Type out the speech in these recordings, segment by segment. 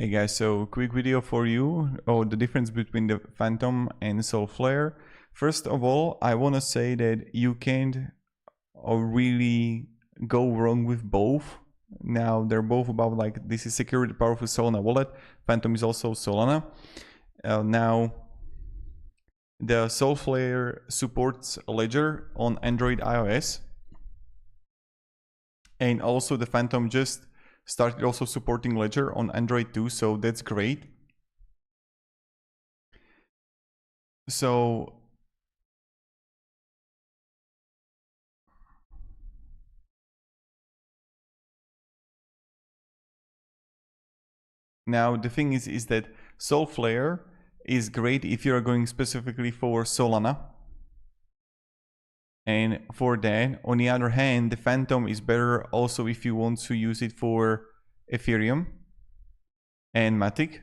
Hey guys, so quick video for you. Oh, the difference between the Phantom and Solflare. First of all, I want to say that you can't really go wrong with both. Now, they're both about like, this is security powerful Solana wallet. Phantom is also Solana. Now, the Solflare supports Ledger on Android iOS. And also the Phantom just started also supporting Ledger on Android too, so that's great. So now the thing is that Solflare is great if you're going specifically for Solana. And for that, on the other hand, the Phantom is better also if you want to use it for Ethereum and Matic.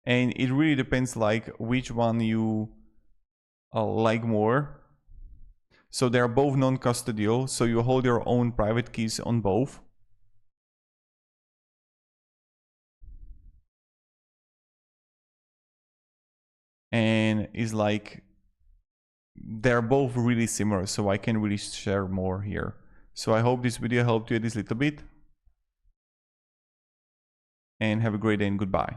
And it really depends like which one you like more. So they are both non-custodial, so you hold your own private keys on both. And is like, they're both really similar, so I can really share more here. So I hope this video helped you this little bit. And have a great day and goodbye.